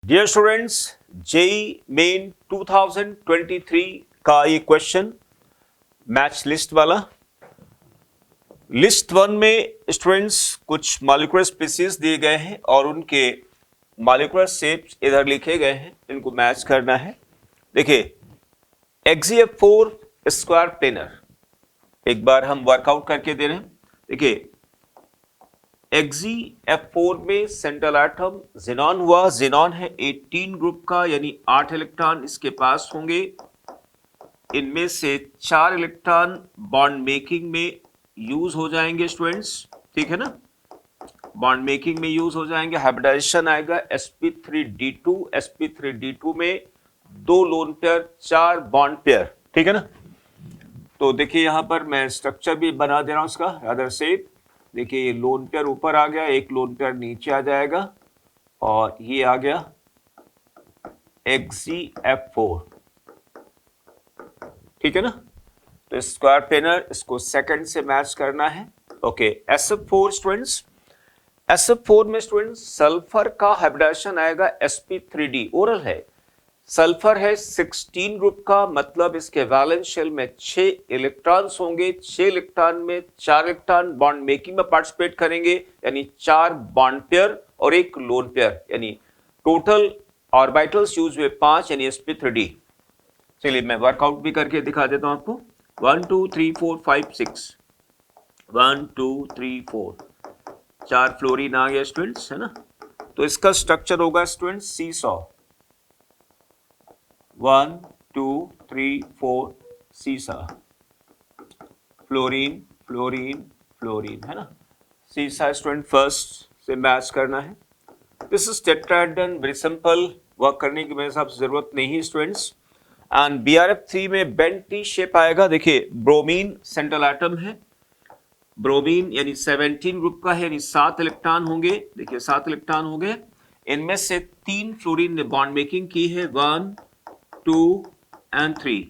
Dear students, JEE main 2023 का ये question match list वाला। लिस्ट वन में स्टूडेंट्स कुछ मॉलिक्यूलर स्पीसीज दिए गए हैं और उनके मॉलिक्यूलर शेप्स इधर लिखे गए हैं, इनको मैच करना है। देखिए, XeF4 स्क्वायर प्लेनर एक बार हम वर्कआउट करके दे रहे हैं। देखिए, XeF4 में सेंट्रल एटम ज़ेनॉन हुआ। ज़ेनॉन है 18 ग्रुप का, यानी 8 इलेक्ट्रॉन इसके पास होंगे। इनमें से 4 इलेक्ट्रॉन बॉन्ड मेकिंग में यूज हो जाएंगे स्टूडेंट्स, ठीक है ना, बॉन्ड मेकिंग में यूज हो जाएंगे। हाइब्रिडाइजेशन आएगा sp3d2। sp3d2 में 2 लोन पेयर, 4 बॉन्ड पेयर, ठीक है ना। तो देखिए यहां पर मैं स्ट्रक्चर भी बना दे रहा हूं उसका अदर शेप। देखिए ये लोन पेयर ऊपर आ गया, एक लोन पेयर नीचे आ जाएगा और ये आ गया XeF4, ठीक है ना। तो स्क्वायर प्लेनर इसको सेकंड से मैच करना है। ओके, SF4 स्टूडेंट्स, SF4 में स्टूडेंट्स सल्फर का हाइब्रिडाइजेशन आएगा sp3d, ओरल है। सल्फर है 16 ग्रुप का, मतलब इसके वैलेंस शेल में 6 इलेक्ट्रॉन्स होंगे। 6 इलेक्ट्रॉन में 4 इलेक्ट्रॉन बॉन्ड मेकिंग में पार्टिसिपेट करेंगे, यानी 4 बॉन्ड पेयर और एक लोन पेयर, यानी टोटल ऑर्बिटल्स यूज हुए 5, यानी sp3d। चलिए मैं वर्कआउट भी करके दिखा देता हूं आपको। 1 2 3 4 5 6, 1 2 3 4, 4 फ्लोरीन आ गया स्टूडेंट्स, है ना। तो इसका स्ट्रक्चर होगा स्टूडेंट्स सीसॉ, 1 2 3 4 सीसा, फ्लोरीन फ्लोरीन फ्लोरीन, है ना। सीसा स्टूडेंट फर्स्ट से मैच करना है। This is tetrahedron, very simple, work करने की मेरे हिसाब से जरूरत नहीं है स्टूडेंट्स। एंड BRF3 में बेंट टी शेप आएगा। देखिए ब्रोमीन सेंट्रल एटम है, ब्रोमीन यानी 17 ग्रुप का है, यानी 7 इलेक्ट्रॉन होंगे। देखिए 7 इलेक्ट्रॉन होंगे, इनमें से 3 फ्लोरीन ने बॉन्ड मेकिंग की है, 1 2 एंड 3।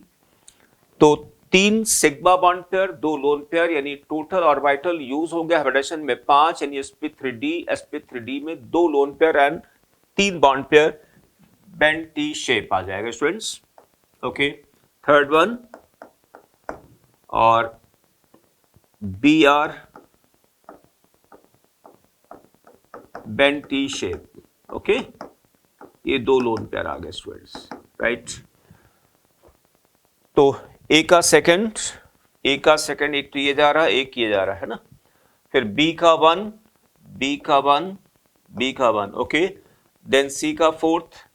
तो 3 sigma bond pair, 2 lone pair, यानी टोटल ऑर्बिटल यूज हो गया हाइब्रिडाइजेशन में 5, यानी sp3d में 2 lone pair and 3 bond pair, bent T shape आ जाएगा स्टूडेंट्स। ओके, थर्ड वन और Br bent T shape. Okay, ये 2 लोन पेयर आ गए स्टूडेंट्स, राइट। तो ए का सेकंड, एक तो ये जा रहा है, एक ये जा रहा है ना। फिर बी का 1, बी का 1, बी का 1, ओके। देन सी का फोर्थ,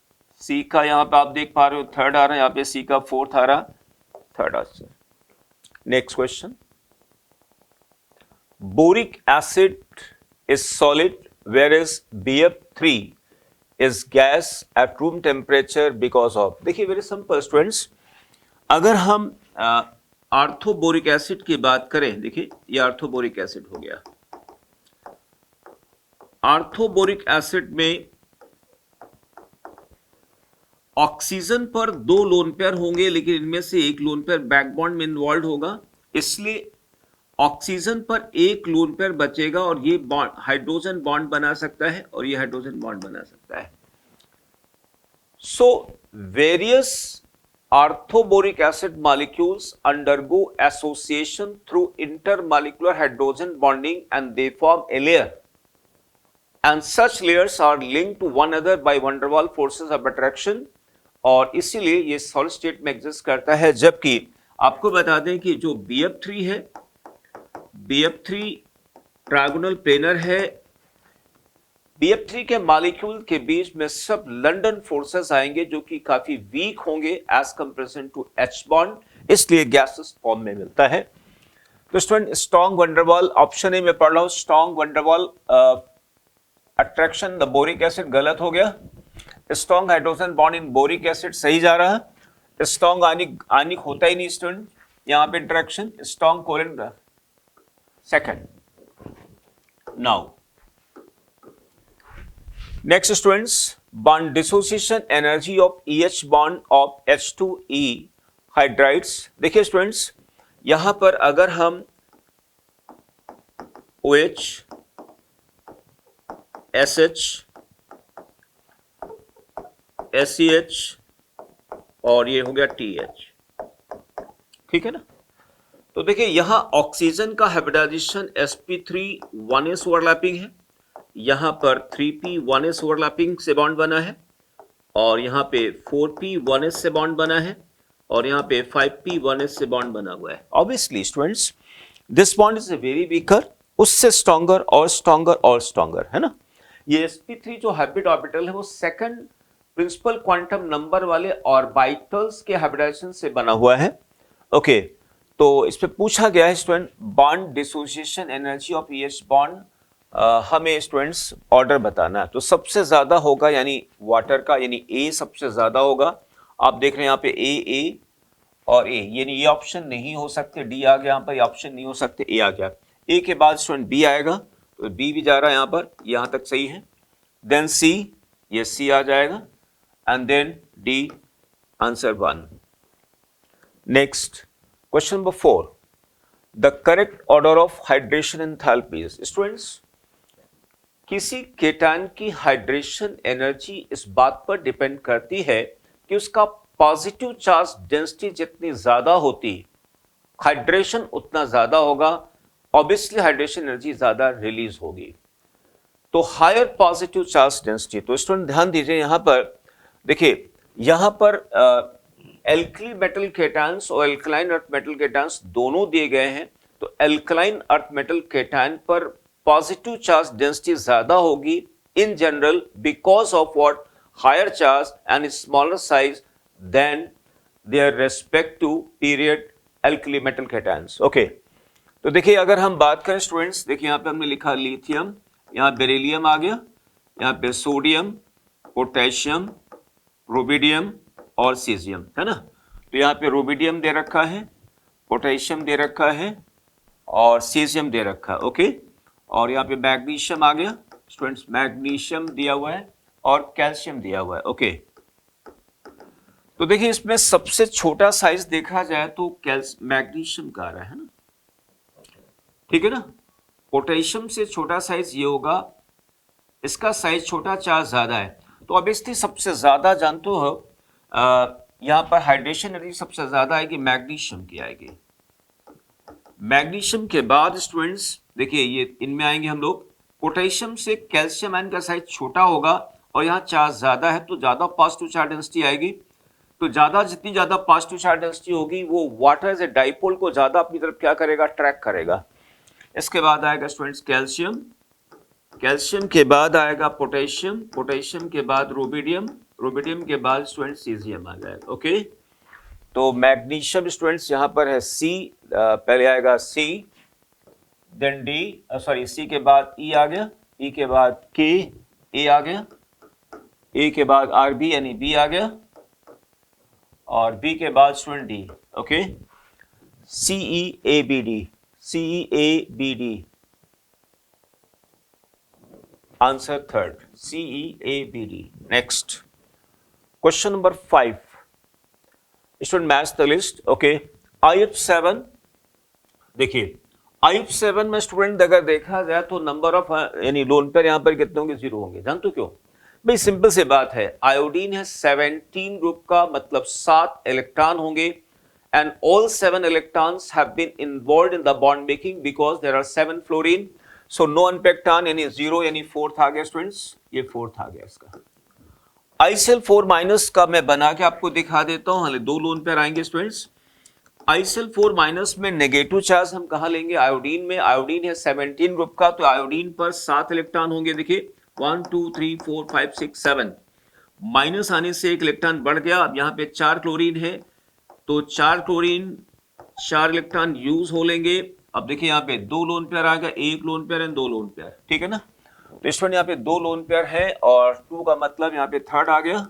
सी का यहां पे आप देख पा रहे हो थर्ड आ रहा है, यहां पे सी का फोर्थ आ रहा, third answer. Next question, boric acid is solid whereas BF3 is gas at room temperature because of। देखिए वेरी सिंपल स्टूडेंट्स, अगर हम आर्थोबोरिक एसिड की बात करें, देखिए ये आर्थोबोरिक एसिड हो गया। आर्थोबोरिक एसिड में ऑक्सीजन पर 2 लोन पेयर होंगे, लेकिन इनमें से एक लोन पेयर बैकबॉन्ड में इन्वॉल्व होगा, इसलिए ऑक्सीजन पर एक लोन पेयर बचेगा और ये बॉन्ड हाइड्रोजन बॉन्ड बना सकता है और ये हाइड्रोजन बॉन्ड बना सकता है। So various orthoboric acid molecules undergo association through intermolecular hydrogen bonding and they form a layer, and such layers are linked to one another by van der Waals forces of attraction, और इसीलिए ये solid state में exist करता है। जबकि आपको बता दें कि जो BF3 है, BF3 ट्रायगोनल प्लेनर है। BF3 के मॉलिक्यूल के बीच में सब लंडन फोर्सेस आएंगे जो कि काफी वीक होंगे as comparison to H bond, इसलिए गैसेस फॉर्म में मिलता है। तो student strong van der Waals, option A में पढ़ रहा हूं, strong van der Waals attraction the boric acid गलत हो गया। Strong hydrogen bond in boric acid सही जा रहा है। स्ट्रॉन्ग आनिक होता ही नहीं स्टूडेंट, यहां पे interaction strong colon second. Now next students, bond dissociation energy of EH bond of H2E hydrides. देखिए स्टूडेंट्स, यहां पर अगर हम OH SH SCH और ये हो गया TH, ठीक है ना। तो देखिए यहां ऑक्सीजन का हाइब्रिडाइजेशन sp3 1s ओवरलैपिंग है, यहां पर 3p 1s ओवरलैपिंग से बॉन्ड बना है, और यहां पे 4p 1s से बॉन्ड बना है, और यहां पे 5p 1s से बॉन्ड बना हुआ है। Obviously students this bond is very weaker, उससे स्ट्रॉन्गर और स्ट्रॉन्गर और स्ट्रॉन्गर, है ना। ये sp3 जो हाइब्रिड ऑर्बिटल है वो सेकंड प्रिंसिपल क्वांटम नंबर वाले ऑर्बिटल्स के हाइब्रिडाइजेशन से बना हुआ है। ओके तो इस पे पूछा गया है student bond dissociation energy of each bond, हमें स्टूडेंट्स ऑर्डर बताना है। तो सबसे ज्यादा होगा यानी वाटर का, यानी ए सबसे ज्यादा होगा। आप देख रहे हैं यहाँ पे ए और ए, यानी ये ऑप्शन नहीं हो सकते, डी आ गया यहाँ पर, ऑप्शन नहीं हो सकते, ए आ गया। ए के बाद स्टूडेंट बी आएगा, तो बी भी जा रहा है यहाँ पर, यहाँ तक सही है। देन सी, ये सी आ जाएगा, and then D, answer 1। Next question number 4, the correct order of hydration enthalpies. Students किसी केटायन की हाइड्रेशन एनर्जी इस बात पर डिपेंड करती है कि उसका पॉजिटिव चार्ज डेंसिटी जितनी ज्यादा होती, हाइड्रेशन उतना ज्यादा होगा, ऑब्वियसली हाइड्रेशन एनर्जी ज्यादा रिलीज होगी। तो हायर पॉजिटिव चार्ज डेंसिटी, तो स्टूडेंट ध्यान दीजिए यहां पर, देखिए यहां पर एल्कली मेटल केटायंस और एल्कलाइन अर्थ मेटल केटायंस दोनों दिए गए हैं। तो एल्कलाइन अर्थ मेटल केटायन पर पॉजिटिव चार्ज डेंसिटी ज्यादा होगी in general because of what, higher charge and smaller size than their respective period alkali metal cations. Okay तो देखिए अगर हम बात करें स्टूडेंट्स, देखिए यहां पे हमने लिखा लिथियम, यहां बेरिलियम आ गया, यहां पे सोडियम, पोटेशियम, रुबिडियम और सीजियम, है ना। तो यहाँ पे रुबिडियम दे रखा है, पोटेशियम दे रखा है और सीजियम दे रखा है। ओके और यहाँ पे मैग्नीशियम आ गया स्टूडेंट्स, मैग्नीशियम दिया हुआ है और कैल्शियम दिया हुआ है। ओके तो देखिए इसमें सबसे छोटा साइज देखा जाए तो मैग्नीशियम का आ रहा है ना, ठीक है ना। पोटेशियम से छोटा साइज ये होगा, इसका साइज छोटा, चार्ज ज्यादा है। तो ऑब्वियसली सबसे ज्यादा जानते हो यहां पर हाइड्रेशन एनर्जी सबसे ज्यादा आएगी मैग्नीशियम की आएगी। मैग्नीशियम के बाद स्टूडेंट्स देखिए ये इनमें आएंगे हम लोग, पोटेशियम से कैल्शियम आयन का साइज छोटा होगा और यहाँ चार्ज ज्यादा है तो ज्यादा पॉजिटिव चार्ज डेंसिटी आएगी। तो ज्यादा जितनी ज्यादा पॉजिटिव चार्ज डेंसिटी होगी वो वाटर एज ए डाइपोल को ज्यादा अपनी तरफ क्या करेगा, ट्रैक करेगा। इसके बाद आएगा स्टूडेंट्स कैल्शियम, कैल्शियम के बाद आएगा पोटेशियम, पोटेशियम के बाद रुबिडियम, रुबिडियम के बाद स्टूडेंट सीजियम आ जाएगा। ओके तो मैग्नीशियम स्टूडेंट्स यहाँ पर है सी, पहले आएगा सी, देन डी, सॉरी सी के बाद ई आ गया, ई के बाद के, ए आ गया, ए के बाद आर बी यानी बी आ गया, और बी के बाद student D. Okay C E A B D, C E A B D, answer third, C E A B D. Next question number 5, student match the list. Okay IF7, देखिए IF7 में student अगर देखा जाए तो number of यानी lone pair यहां पर कितने होंगे, 0 होंगे। जानते हो क्यों भाई, सिंपल से बात है, आयोडीन है 17 ग्रुप का, मतलब 7 इलेक्ट्रॉन होंगे, and all 7 electrons have been involved in the bond making because there are 7 fluorine, so no unpaired electron यानी 0 यानी 4th आ गया स्टूडेंट्स, ये 4th आ गया इसका। ICl4- का मैं बना के आपको दिखा देता हूं, हालांकि 2 लोन पेयर आएंगे स्टूडेंट्स। ICl4- में नेगेटिव चार्ज हम कहा लेंगे, आयोडीन में, आयोडीन है 17 ग्रुप का, तो आयोडीन पर 7 इलेक्ट्रॉन होंगे। देखिए 1 2 3 4 5 6 7, माइनस आने से 1 इलेक्ट्रॉन बढ़ गया। अब यहाँ पे 4 क्लोरीन है तो 4 क्लोरीन 4 इलेक्ट्रॉन यूज हो लेंगे। अब देखिए यहाँ पे 2 लोन पेयर आ गया, 1 loan pair and 2 lone pair, ठीक है ना। तो स्टूडेंट यहाँ पे 2 लोन पेयर है और 2 का मतलब यहाँ पे थर्ड आ गया,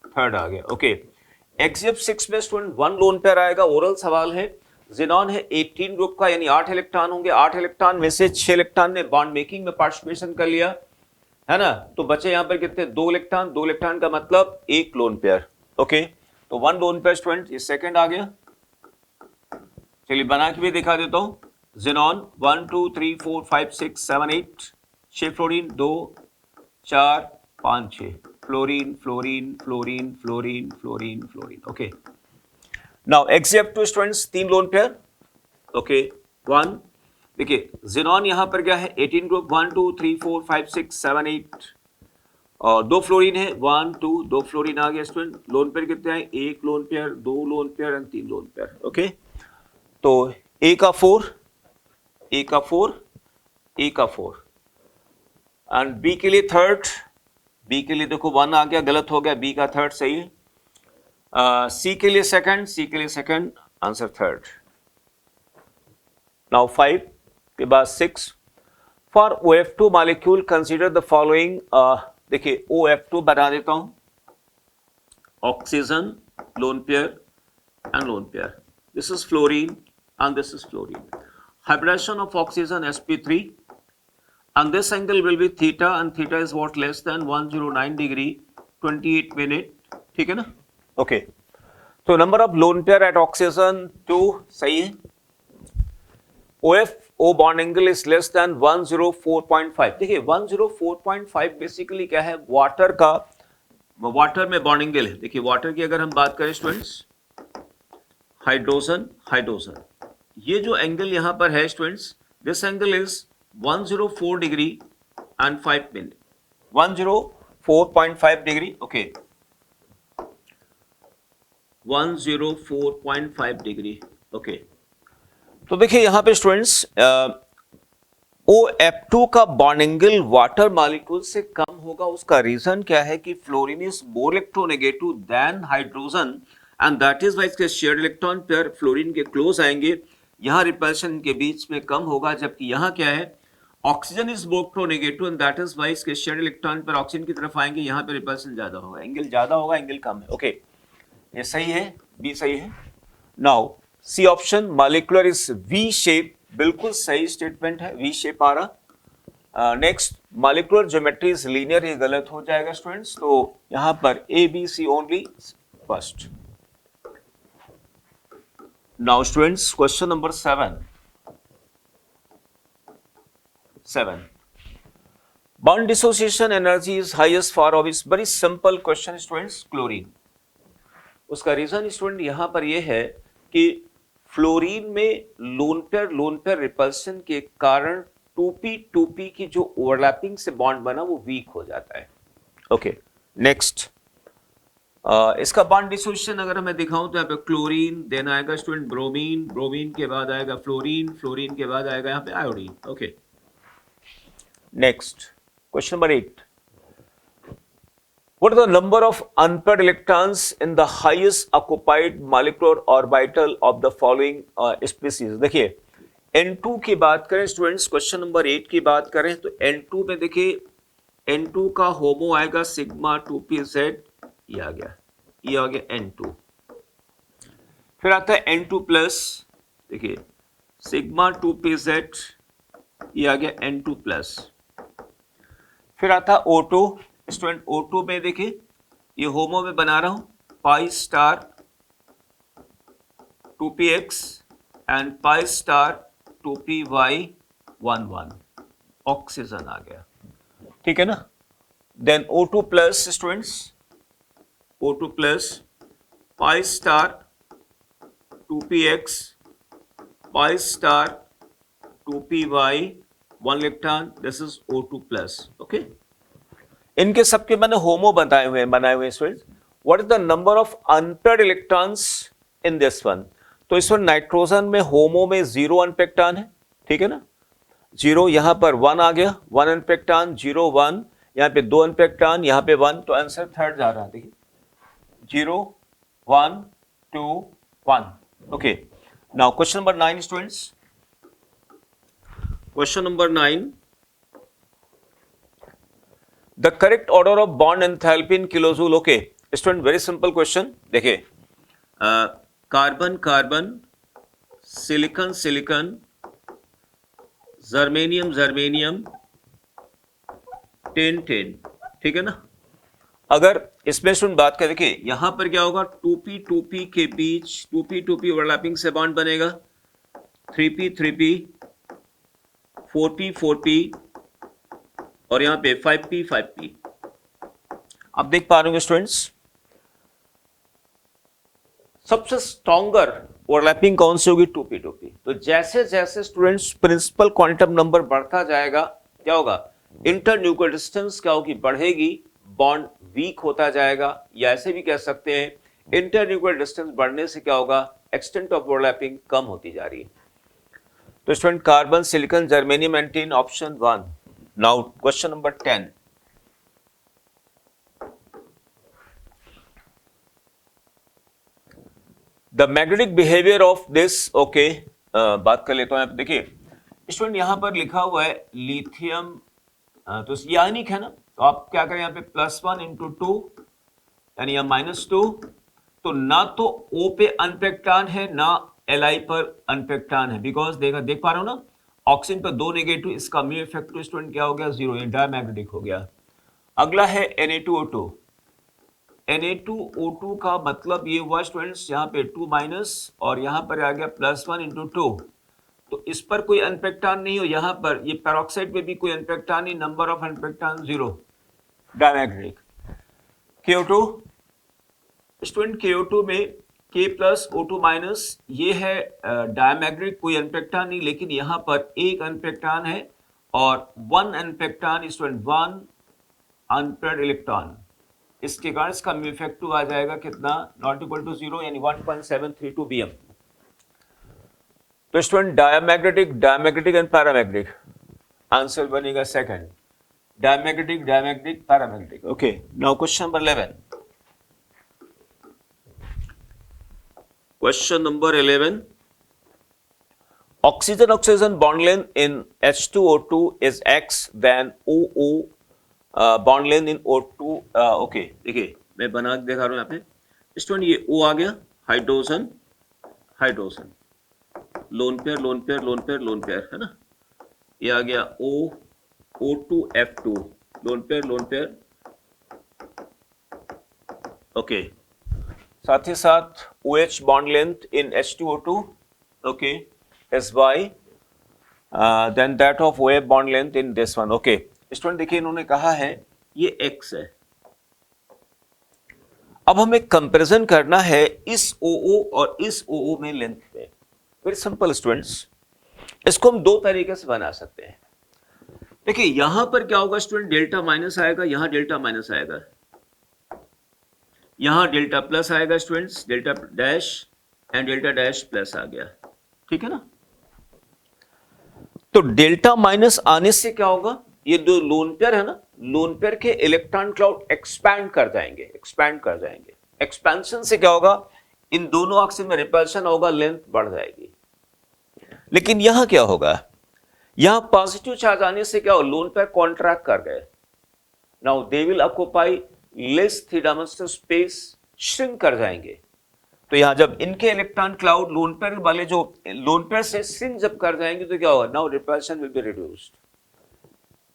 थर्ड आ गया। ओके XF6 में स्टूडेंट 1 लोन पेयर आएगा। ओरल सवाल है, जिनॉन है 18 ग्रुप का यानी 8 इलेक्ट्रॉन होंगे, 8 इलेक्ट्रॉन में से 6 इलेक्ट्रॉन ने बॉन्ड मेकिंग में पार्टिसिपेशन कर लिया, है ना। तो बचे यहाँ पर कितने, 2 इलेक्ट्रॉन, 2 इलेक्ट्रॉन का मतलब 1 लोन पेयर। ओके तो 1 लोन पेयर स्टूडेंट, ये सेकंड आ गया। चलिए बना के भी दिखा देता हूं, xenon 1 2 3 4 5 6 7 8, 6 fluorine, 2 4 5 6, fluorine fluorine fluorine fluorine fluorine fluorine. Okay, now XF2 students 3 lone pair. Okay, 1 देखिए जिनॉन यहां पर क्या है 18 ग्रुप 1 2 3 4 5 6 7 8 और 2 फ्लोरीन है 1 2 2 फ्लोरीन आ गया स्टूडेंट। लोन पेयर कितने हैं 1 lone pair 2 lone pair and 3 lone pair. Okay, तो A का 4 A का 4 A का 4 एंड B के लिए थर्ड। B के लिए देखो 1 आ गया, गलत हो गया, B का थर्ड सही है। C के लिए सेकंड, C के लिए सेकंड, आंसर थर्ड। नाउ 5 के बाद 6 for OF2 molecule consider the following. देखिए OF2 बना देता हूं, oxygen lone pair and lone pair, this is fluorine and this is fluorine. Hybridization of oxygen sp3 and this angle will be theta and theta is what less than 109 degree 28 minute, ठीक है ना। Okay, तो number of lone pair at oxygen 2 सही है। OF bond angle is less than 104.5। देखिए 104.5 basically क्या है, water का, वाटर में बॉन्ड एंगल है। देखिए वाटर की अगर हम बात करें स्टूडेंट्स, हाइड्रोजन हाइड्रोजन, ये जो एंगल यहां पर है students, this angle is 104 degree and 5 minute, 104.5 degree. Okay, 104.5 degree. Okay, तो देखिए यहां पे स्टूडेंट्स OF2 का बॉन्ड एंगल वाटर मॉलिक्यूल से कम होगा। उसका रीजन क्या है कि fluorine is more electronegative then hydrogen and that is why इसके शेयर्ड इलेक्ट्रॉन पेयर फ्लोरीन के क्लोज आएंगे, यहां रिपल्शन के बीच में कम होगा। जबकि यहां क्या है, oxygen is more electronegative and that is why इसके शेयर्ड इलेक्ट्रॉन पर ऑक्सीजन की तरफ आएंगे, यहां पे रिपल्शन ज्यादा होगा, एंगल ज्यादा होगा, एंगल कम है। ओके, ये सही है, बी सही है। Now C option molecular is V shape, बिल्कुल सही स्टेटमेंट है, वी शेप आ रहा। Next molecular geometry is linear, ये गलत हो जाएगा स्टूडेंट्स, तो यहां पर A B C only first. Now students question number 7 bond dissociation energy is highest for obvious, very simple question students, chlorine. उसका रीजन स्टूडेंट यहां पर यह है कि फ्लोरीन में लोन पेयर रिपल्शन के कारण 2p की जो ओवरलैपिंग से बॉन्ड बना वो वीक हो जाता है। ओके, नेक्स्ट इसका बॉन्ड डिसोसिएशन अगर मैं दिखाऊं तो यहाँ पे क्लोरीन, देन आएगा स्टूडेंट ब्रोमीन, ब्रोमीन के बाद आएगा फ्लोरीन, फ्लोरीन के बाद आएगा यहाँ पे iodine. Okay, next question number 8, what are the number of unpaired electrons in the highest occupied molecular orbital of the following species। देखिए N2 की बात करें स्टूडेंट्स, क्वेश्चन नंबर 8 की बात करें तो N2 में देखिए N2 का होमो आएगा सिग्मा 2pz, ये आ गया N2। फिर आता है N2 प्लस, देखिए सिग्मा 2pz, ये आ गया N2 प्लस। फिर आता है O2 स्टूडेंट, O2 में देखिए ये होमो में बना रहा हूं pi star 2px and pi star 2py11, oxygen आ गया, ठीक है ना। Then O2 plus students, O2 plus pi star 2px pi star 2py 1 electron, this is O2 plus. Okay, इनके सबके मैंने होमो बनाए हुए students. What is the number of unpaired electrons in this one, तो इस वन नाइट्रोजन में होमो में 0 अनपेक्टान है, ठीक है ना, 0, यहां पर 1 आ गया, 1 अनपेक्टान 0 1, यहां पे 2 अनपेक्टान, यहां पे 1, तो आंसर थर्ड जा रहा है, देखिए 0 1 2 1। Okay, now question number 9 students, question number 9, the correct order of bond enthalpy in kilojoule. Okay student, very simple question. देखिए carbon carbon, silicon silicon, germanium germanium, tin tin, ठीक है ना। अगर इसमें स्टूडेंट बात करें, देखिए यहां पर क्या होगा, 2p के बीच 2p ओवरलैपिंग से बॉन्ड बनेगा, 3p 4p और यहां पे 5p आप देख पा रहे होंगे स्टूडेंट्स, सबसे स्ट्रॉन्गर ओवरलैपिंग कौन सी होगी? 2p2p। तो जैसे जैसे स्टूडेंट्स प्रिंसिपल क्वांटम नंबर बढ़ता जाएगा, क्या होगा? इंटरन्यूक्लियर डिस्टेंस क्या होगी? बढ़ेगी, बॉन्ड वीक होता जाएगा, या ऐसे भी कह सकते हैं इंटरन्यूक्लियर डिस्टेंस बढ़ने से क्या होगा? एक्सटेंट ऑफ ओवरलैपिंग कम होती जा रही है। तो student carbon, silicon, germanium, and tin, option 1। Now question number 10। The magnetic behaviour of this, okay, बात कर लेता हूं। देखिए स्टूडेंट यहां पर लिखा हुआ है लिथियम, तो ये आयनिक है ना, तो आप क्या करें यहाँ पे +1 × 2 यानी या -2, तो ना तो O पे अनपेक्टान है ना Li पर अनपेक्टान है, बिकॉज देख पा रहे हो ना, ऑक्सीजन पर 2 नेगेटिव, इसका म्यू इफेक्टिव स्टूडेंट क्या हो गया? 0, ये डायमैग्नेटिक हो गया। अगला है Na2O2। Na2O2 का मतलब ये हुआ स्टूडेंट्स, यहाँ पे 2- और यहाँ पर आ गया +1 × 2, तो इस पर कोई अनपेक्टान नहीं हो, यहाँ पर ये पेरोक्साइड पे भी कोई अनपेक्टान नहीं, number of unpaired electron 0, diamagnetic. KO2 student, KO2 में K+O2-, ये है डायमैग्नेटिक, कोई अनपेक्टान नहीं, लेकिन यहाँ पर एक अनपेक्टान है और 1 अनपेक्टान स्टूडेंट, 1 अनपेयर्ड इलेक्ट्रॉन, इसके कारण इसका म्यू इफेक्टिव आ जाएगा कितना? नॉट इक्वल टू 0, यानी 1.732 bm। तो student diamagnetic and paramagnetic, answer बनेगा second, diamagnetic paramagnetic. Okay, now question number 11। Question number 11, oxygen bond length in H2O2 is X than OO bond length in O2। Okay, देखिए मैं बना के दिखा रहा हूं यहाँ पे स्टूडेंट, ये O आ गया, हाइड्रोजन लोन पेयर है ना, ये आ गया O2F2 लोन पेयर, ओके। साथ ही साथ OH bond length in H2O2, okay, is Y then that of OF bond length in this one. Okay student, देखिए इन्होंने कहा है ये X है, अब हमें कंपैरिजन करना है इस OO और इस OO में लेंथ पे। वेरी सिंपल स्टूडेंट्स, इसको हम दो तरीके से बना सकते हैं। देखिए यहां पर क्या होगा स्टूडेंट, डेल्टा माइनस आएगा, यहां डेल्टा माइनस आएगा, यहां डेल्टा प्लस आएगा students, delta dash and delta dash plus आ गया, ठीक है ना। तो डेल्टा माइनस आने से क्या होगा, ये दो लोन पेयर है ना, लोन पेयर के इलेक्ट्रॉन क्लाउड एक्सपैंड कर जाएंगे। एक्सपेंशन से क्या होगा, इन दोनों ऑक्सीजन में रिपल्शन होगा, लेंथ बढ़ जाएगी। लेकिन यहां क्या होगा, यहां पॉजिटिव चार्ज आने से क्या हो, लोन पेयर कॉन्ट्रैक्ट कर गए, now they will occupy less 3 dimensional space, shrink कर जाएंगे। तो यहां जब इनके इलेक्ट्रॉन क्लाउड लोन पेयर वाले जो लोन पेयर से श्रिंक जब कर जाएंगे तो क्या होगा, now repulsion will be reduced.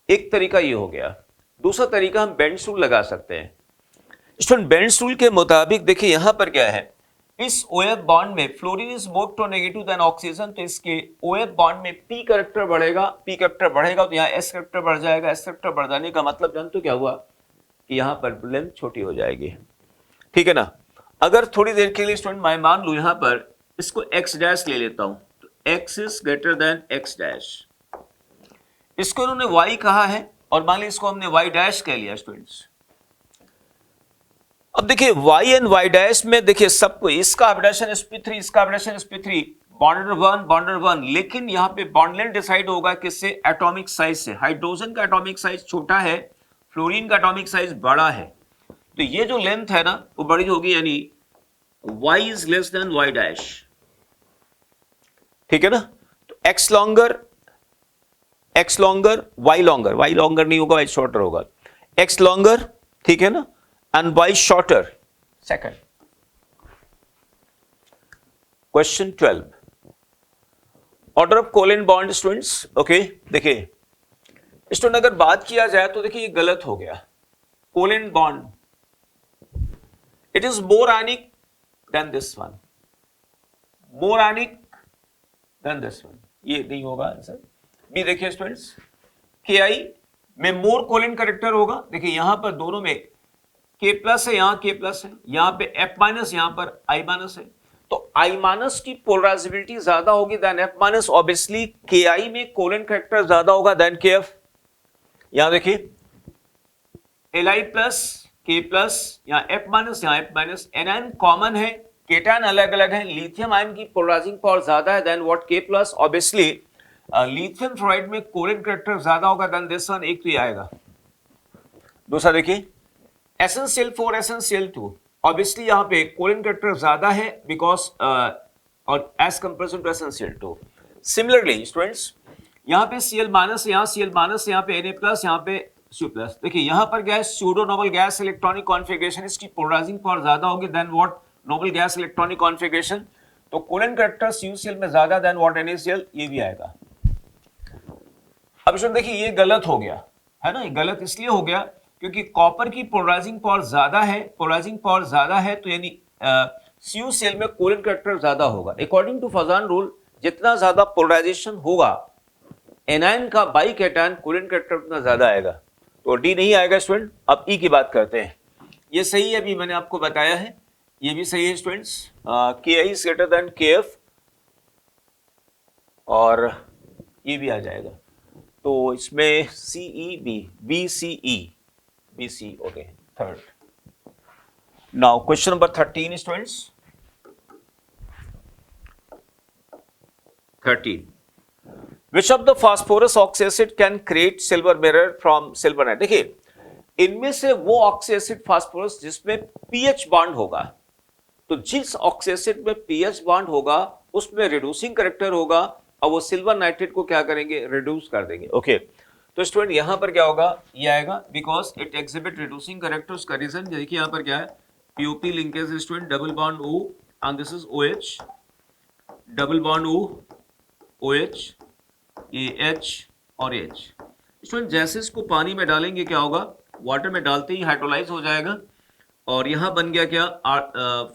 एक तरीका ये हो गया। दूसरा तरीका हम बेंड्स रूल लगा सकते हैं। स्टूडेंट बेंड्स रूल के मुताबिक देखिए यहां पर क्या है, इस OF बॉन्ड में fluorine is more to negative than oxygen, तो इसके OF बॉन्ड में P कैरेक्टर बढ़ेगा, तो यहाँ S कैरेक्टर बढ़ जाएगा। S कैरेक्टर बढ़ जाने का मतलब जानते हो क्या हुआ, कि यहां पर लेंथ छोटी हो जाएगी, ठीक है ना। अगर थोड़ी देर के लिए स्टूडेंट मैं मान लू यहां पर इसको X डैश ले लेता हूं, तो X is greater than X dash, इसको इन्होंने Y कहा है और मान ली इसको हमने Y डैश कह लिया स्टूडेंट्स। अब देखिए Y एंड Y डैश में देखिए सबको, इसका हाइब्रिडेशन sp3, इसका हाइब्रिडेशन sp3, बॉन्डर वन, लेकिन यहां पे बॉन्ड लेंथ डिसाइड होगा किससे, एटॉमिक साइज से। हाइड्रोजन का एटॉमिक साइज छोटा है, फ्लोरीन का एटॉमिक साइज बड़ा है, तो ये जो लेंथ है ना वो बड़ी होगी, यानी Y is less then Y dash, ठीक है ना। तो X लॉन्गर, Y लॉन्गर नहीं होगा, Y शॉर्टर होगा, X लॉन्गर, ठीक है ना, and Y shorter. Second question 12, order of covalent bond students. Okay देखिए स्टूडेंट, अगर बात किया जाए तो देखिए ये गलत हो गया। Covalent bond, it is more ionic than this one, more ionic than this one, ये नहीं होगा आंसर। बी देखिए स्टूडेंट्स, Ki में मोर कोवेलेंट कैरेक्टर होगा। देखिए यहां पर दोनों में K प्लस है, यहाँ K प्लस है, यहाँ पे F माइनस, यहाँ पर I माइनस है, तो I माइनस की पोलराइजेबिलिटी ज्यादा होगी than F minus, obviously KI में कोवेलेंट कैरेक्टर ज्यादा होगा देन KF। यहां देखिए Li प्लस K प्लस, यहाँ F माइनस, यहाँ F माइनस, एनायन कॉमन है, केटायन अलग अलग है, लिथियम आयन की पोलराइजिंग पावर ज्यादा है than what K plus, obviously lithium fluoride में कोवेलेंट कैरेक्टर ज्यादा होगा देन दिस वन, एक तो ये आएगा। दूसरा देखिए SnCl4 SnCl2, ऑब्वियसली यहाँ पे कोवेलेंट कैरेक्टर ज्यादा है बिकॉज और as comparison to SnCl2। Similarly students यहाँ पे Cl माइनस, यहाँ Cl माइनस, यहाँ पे Na प्लस, यहाँ पे Cu प्लस। देखिए यहाँ पर क्या है, pseudo noble gas electronic configuration, इसकी पोलराइजिंग पावर ज्यादा होगी than what noble gas electronic configuration, तो कोवेलेंट कैरेक्टर CuCl में ज्यादा देन व्हाट NaCl, ये भी आएगा। अब स्टूडेंट देखिए ये गलत हो गया है ना, ये गलत इसलिए हो गया क्योंकि कॉपर की पोलराइजिंग पावर ज्यादा है, पोलराइजिंग पावर ज्यादा है तो यानी CuCl में कोवेलेंट कैरेक्टर ज्यादा होगा। अकॉर्डिंग टू फजान रूल जितना ज्यादा पोलराइजेशन होगा एनायन का बाई कैटायन कोवेलेंट कैरेक्टर उतना ज्यादा आएगा, तो डी नहीं आएगा स्टूडेंट। अब ई की बात करते हैं, ये सही है, अभी मैंने आपको बताया है, ये भी सही है students, Ki is greater than Kf और ये भी आ जाएगा, तो इसमें CEB BCE BC okay third. Now question number 13 students, 13 Which of the phosphorus oxyacid can create silver mirror from silver nitrate? देखिए इनमें से वो ऑक्सी एसिड फास्फोरस जिसमें pH बॉन्ड होगा, तो जिस ऑक्सी एसिड में pH बॉन्ड होगा उसमें रिड्यूसिंग कैरेक्टर होगा और वो सिल्वर नाइट्रेट को क्या करेंगे, रिड्यूस कर देंगे। ओके तो स्टूडेंट यहां पर क्या होगा, ये आएगा because it exhibit reducing character. उसका रीजन देखिए यहाँ पर क्या है, POP linkage student, double bond O and this is OH, double bond O OH, ये H और H। स्टूडेंट जैसे इसको पानी में डालेंगे क्या होगा, वाटर में डालते ही हाइड्रोलाइज हो जाएगा और यहां बन गया क्या,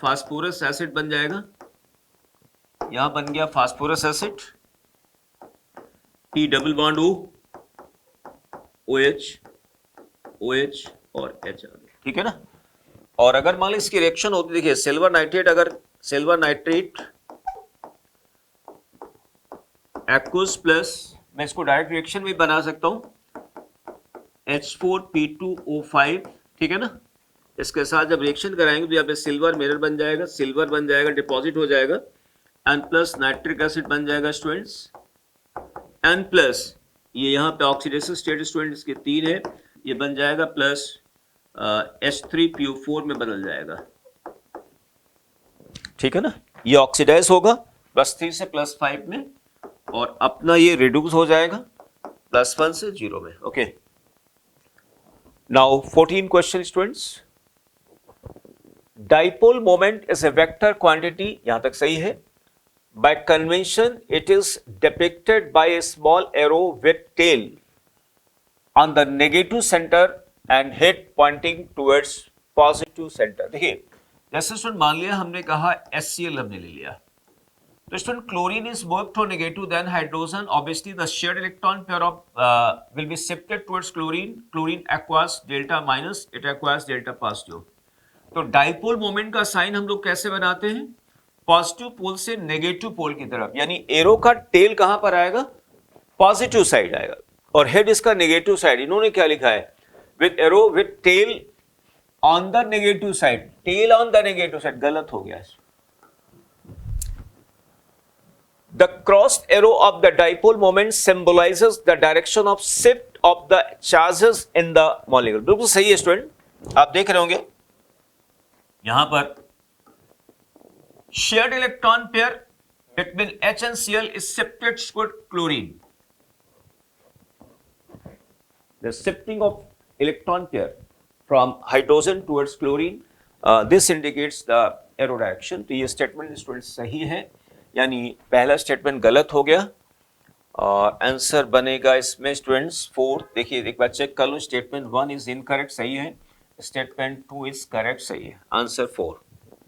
फास्फोरस एसिड बन जाएगा, यहां बन गया phosphorus acid, T double bond O OH OH और H आ गया, ठीक है ना। और अगर मान लो इसकी रिएक्शन होती, देखिए सिल्वर नाइट्रेट, अगर सिल्वर नाइट्रेट एक्वस प्लस, मैं इसको डायरेक्ट रिएक्शन में बना सकता हूं, H4P2O5, ठीक है ना। इसके साथ जब रिएक्शन कराएंगे तो यहाँ पे सिल्वर मिरर बन जाएगा, सिल्वर बन जाएगा, डिपॉजिट हो जाएगा, एन प्लस नाइट्रिक एसिड बन जाएगा स्टूडेंट्स, एन प्लस ये यहाँ पे ऑक्सीडेशन स्टेट स्टूडेंट इसके 3 है, ये बन जाएगा प्लस H3PO4 में बदल जाएगा, ठीक है ना। ये ऑक्सीडाइज होगा +3 से +5 में और अपना ये रिड्यूस हो जाएगा +1 से 0 में। Okay now 14 question students, dipole moment is a vector quantity, यहां तक सही है। By convention it is depicted by a small arrow with tail on the negative centre and head pointing towards positive centre. देखिए जैसे student मान लिया हमने कहा HCl हमने ले लिया, तो student chlorine is moved to negative then hydrogen, obviously the shared electron pair of will be shifted towards chlorine, chlorine acquires delta minus, it acquires delta positive। तो डाइपोल मोमेंट का साइन हम लोग कैसे बनाते हैं, पॉजिटिव पोल से negative पोल की तरफ, यानी एरो का टेल कहां पर आएगा, पॉजिटिव साइड आएगा और हेड इसका नेगेटिव साइड। इन्होंने क्या लिखा है, with arrow with tail on the negative side, tail on the negative side, गलत हो गया। The crossed arrow of the dipole moment symbolizes the direction of shift of the charges in the molecule। बिल्कुल सही है student, आप देख रहे होंगे यहां पर shared electron pair between H and Cl is shifted toward chlorine। The shifting of electron pair from hydrogen towards chlorine, this indicates the arrow direction। तो ये स्टेटमेंट स्टूडेंट सही है, यानी पहला स्टेटमेंट गलत हो गया और आंसर बनेगा इसमें स्टूडेंट्स 4। देखिए एक बार चेक कर लो, स्टेटमेंट 1 इज इनकरेक्ट सही है, स्टेटमेंट 2 इज करेक्ट सही है, answer 4।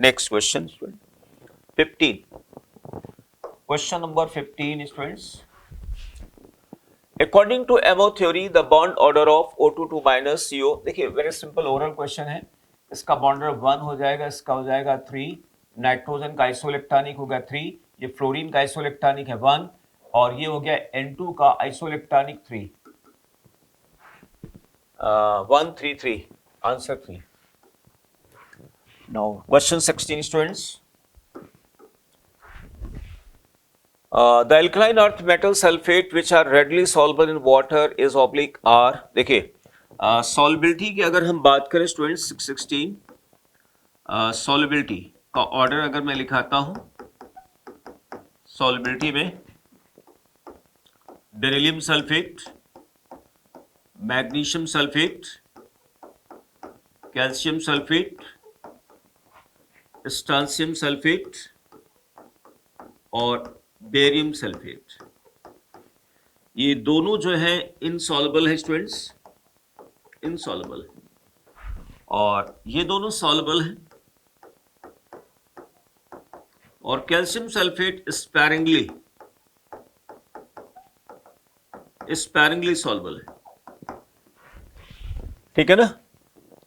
Next question student 15, question number 15 students, according to MO theory the bond order of O22 - CO, देखिए वेरी सिंपल ओरल क्वेश्चन है, इसका बॉन्ड नंबर 1 हो जाएगा, इसका हो जाएगा 3, नाइट्रोजन का आइसोइलेक्ट्रॉनिक हो गया 3, ये फ्लोरीन का आइसोइलेक्ट्रॉनिक है 1, और ये हो गया N2 का isoelectronic 3, 1 3 3, answer 3. Now question 16 students. The alkaline earth metal sulfate which are readily soluble in water is oblique are, देखिए solubility की अगर हम बात करें स्टूडेंट्स 16, solubility का ऑर्डर अगर मैं लिखाता हूं, solubility में beryllium sulphate, magnesium sulphate, calcium sulphate, strontium sulphate और बेरियम सल्फेट, ये दोनों जो है इनसॉल्युबल है स्टूडेंट्स, इनसॉल्युबल, और ये दोनों सॉल्युबल हैं, और कैल्शियम सल्फेट स्पैरिंगली सॉल्युबल है, ठीक है ना.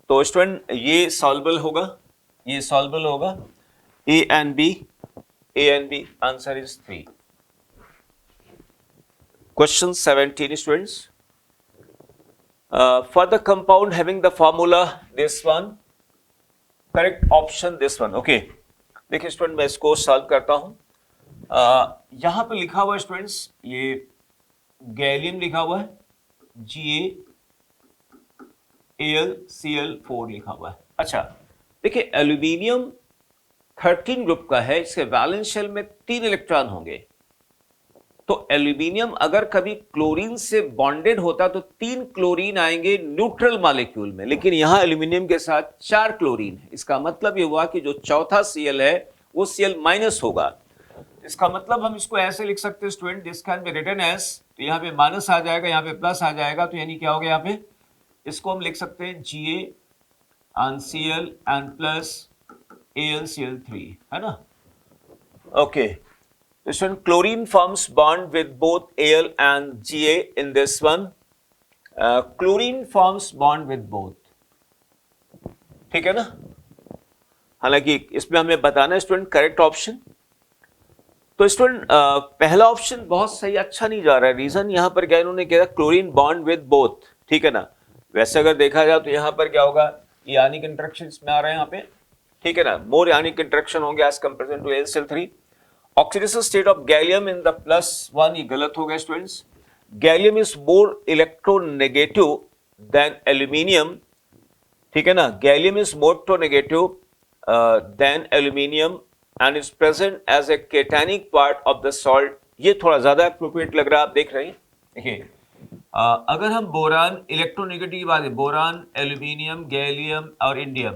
तो स्टूडेंट ये सॉल्युबल होगा, ये सॉल्युबल होगा, A and B, answer is 3. Question 17 students. For the compound having the formula this one, correct option this one. Okay. देखिए स्टूडेंट मैं इसको सॉल्व करता हूं. यहां पे लिखा हुआ है स्टूडेंट्स, ये गैलियम लिखा हुआ है, GaAlCl4 लिखा हुआ है. अच्छा देखिए एल्यूमिनियम 13 ग्रुप का है, इसके वैलेंस शेल में 3 इलेक्ट्रॉन होंगे. तो एल्यूमिनियम अगर कभी क्लोरीन से बॉन्डेड होता तो 3 क्लोरीन आएंगे न्यूट्रल मॉलिक्यूल में, लेकिन यहां एल्यूमिनियम के साथ 4 क्लोरीन है. इसका मतलब ये हुआ कि जो चौथा Cl है वो Cl माइनस होगा. इसका मतलब हम इसको ऐसे लिख सकते हैं student, this can be written as, तो यहाँ पे माइनस आ जाएगा, यहाँ पे प्लस आ जाएगा, तो यानी क्या हो गया यहाँ पे, इसको हम लिख सकते हैं GaCl एंड प्लस AlCl3, है ना. Okay, student chlorine forms bond with both Al and Ga in this one. Chlorine forms bond with both, ठीक है ना. हालांकि इसमें हमें बताना है स्टूडेंट करेक्ट ऑप्शन. तो स्टूडेंट पहला ऑप्शन बहुत सही, अच्छा नहीं जा रहा है. रीजन यहाँ पर क्या इन्होंने किया, क्लोरीन बॉन्ड विद बोथ, ठीक है ना. वैसे अगर देखा जाए तो यहाँ पर क्या होगा, यानिक इंटरेक्शन में आ रहे हैं यहाँ पे, ठीक है ना. मोर यानिक इंटरेक्शन होंगे as comparison to AlCl3. Oxidation state of gallium in the +1, ये गलत हो गया students. Gallium is more electronegative than aluminium, ठीक है ना. Gallium is more electronegative than aluminium and is present as a cationic part of the salt. ये थोड़ा ज्यादा अप्रोप्रिएट लग रहा है, आप देख रहे हैं. देखिए अगर हम बोरान इलेक्ट्रोनेगेटिव की बात है, बोरान, एल्यूमिनियम, गैलियम और इंडियम,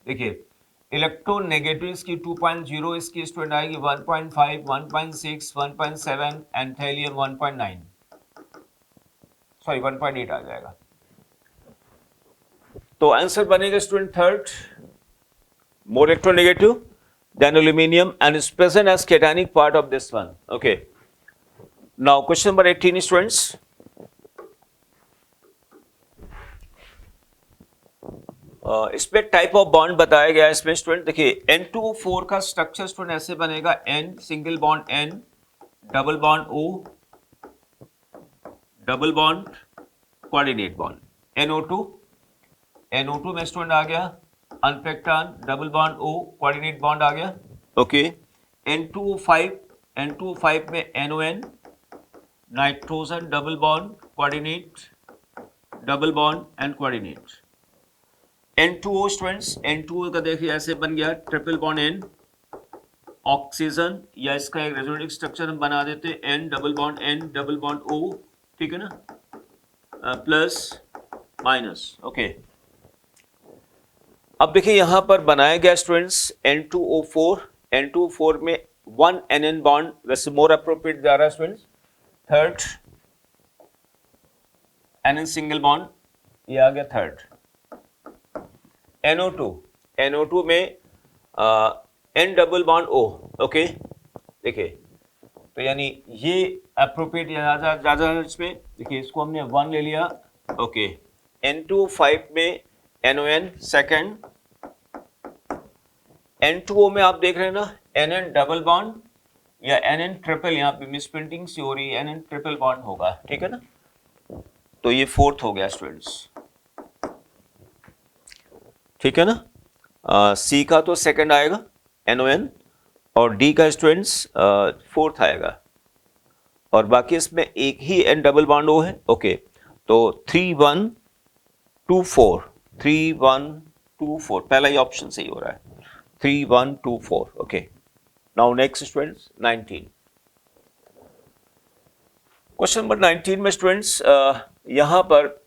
देखिए इलेक्ट्रोनेगेटिव की 2.0, इसकी स्टूडेंट आएगी 1.5, 1.6, 1.7 एंड थैलियम 1.9, सॉरी 1.8 आ जाएगा. तो आंसर बनेगा student third, more electronegative than aluminium and is present as cationic part of this one. Okay, now question number 18 students. इसमें टाइप ऑफ बॉन्ड बताया गया है इसमें स्टूडेंट. देखिए N2O4 का स्ट्रक्चर स्टूडेंट ऐसे बनेगा, N single bond N, double bond O, double bond coordinate bond, NO2 में स्टूडेंट आ गया unpaired electron, double bond O, coordinate bond आ गया. ओके, N2O5 में NON, nitrogen, double bond coordinate, double bond and coordinate. N2O students, N2O का देखिए ऐसे बन गया ट्रिपल बॉन्ड N, ऑक्सीजन, या इसका एक रेजोनेटिव स्ट्रक्चर हम बना देते हैं N double bond N double bond O, ठीक है ना, प्लस माइनस. ओके, अब देखिए यहां पर बनाया गया स्टूडेंट्स N2O4 में 1 NN बॉन्ड, वैसे मोर अप्रोप्रिएट जा रहा है students. Third NN single bond, ये आ गया थर्ड. NO2 में N double bond O. Okay, देखिए तो यानी ये अप्रोप्रिएट ज्यादा इसमें. देखिए इसको हमने 1 ले लिया. ओके, N2O5 में NON सेकंड, N2O में आप देख रहे हैं ना NN डबल बॉन्ड या NN ट्रिपल, यहाँ पे मिस प्रिंटिंग सी हो रही है, NN ट्रिपल बॉन्ड होगा, ठीक है ना। तो ये फोर्थ हो गया स्टूडेंट्स, ठीक है ना। C का तो सेकंड आएगा NON और D का स्टूडेंट्स फोर्थ आएगा, और बाकी इसमें एक ही N डबल बॉन्ड O है। ओके, तो 3124 3124 पहला ही ऑप्शन सही हो रहा है, 3124। Okay, now next students 19, question number 19 में स्टूडेंट्स यहां पर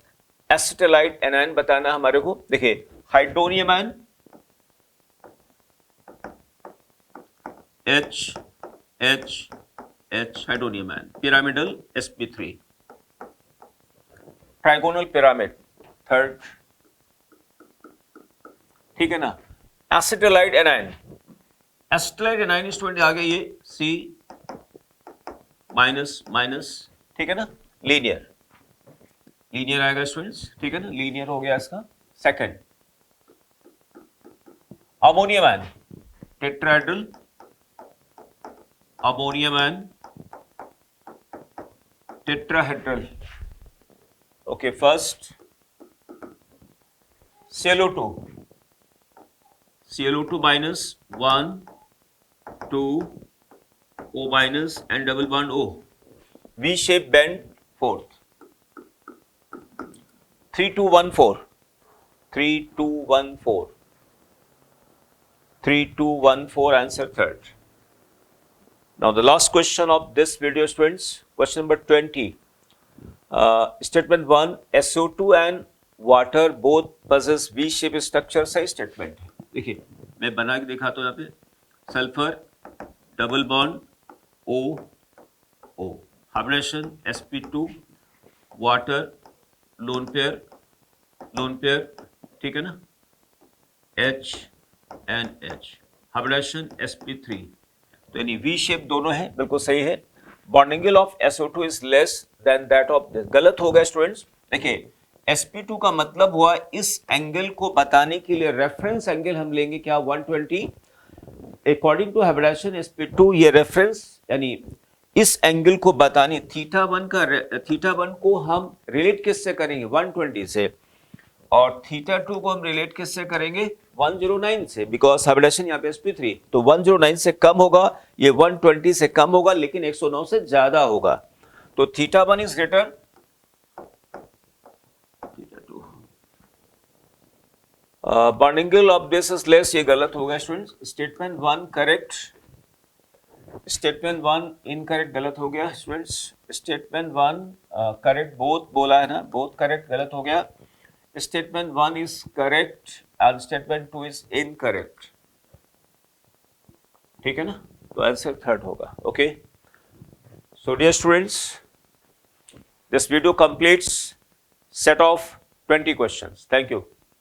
एसिटाइल एनायन बताना है हमारे को। देखिए, hydronium ion H hydronium ion, pyramidal sp3, trigonal pyramid third, ठीक है ना। Acetyl anion, acetyl anion student आ गया ये C माइनस माइनस, ठीक है ना, लीनियर आएगा स्टूडेंट्स, ठीक है ना, लीनियर हो गया इसका second. Ammonium ion tetrahedral, ammonium ion tetrahedral. Okay, first ClO2 minus 1 2 O minus and double bond O, V shape bend fourth, 3214 answer third. Now the last question of this video students, question number 20. Statement 1, SO2 and water both possess V-shaped structure, सही statement है। देखिए मैं बना के दिखाता हूँ, यहाँ पे sulphur double bond O hybridization sp2, water lone pair, ठीक है ना, H and H, hybridisation sp3, तो यानी V शेप दोनों है, बिल्कुल सही है। Bonding angle of SO2 is less then that of this, गलत हो गया स्टूडेंट्स। देखिए sp2 का मतलब हुआ इस एंगल को बताने के लिए रेफरेंस एंगल हम लेंगे क्या, 120, अकॉर्डिंग टू हाइब्रिडेशन sp2, ये रेफरेंस यानी इस एंगल को बताने थीटा वन को हम रिलेट किससे करेंगे, 120 से, और थीटा 2 को हम रिलेट किससे करेंगे, 109 से, बिकॉज हाइब्रिडेशन यहाँ पे sp3, तो 109 से कम होगा, ये 120 से कम होगा, लेकिन 109 से ज्यादा होगा, तो theta 1 is greater theta 2। Bonding angle of this is less, ये गलत हो गया students. Statement 1 correct, statement 1 incorrect, गलत हो गया स्टूडेंट्स। स्टेटमेंट 1 करेक्ट, बोथ बोला है ना, बोथ करेक्ट, गलत हो गया। Statement 1 is correct and statement 2 is incorrect, ठीक है ना, तो आंसर थर्ड होगा। Okay, so dear students, this video completes set of 20 questions. Thank you.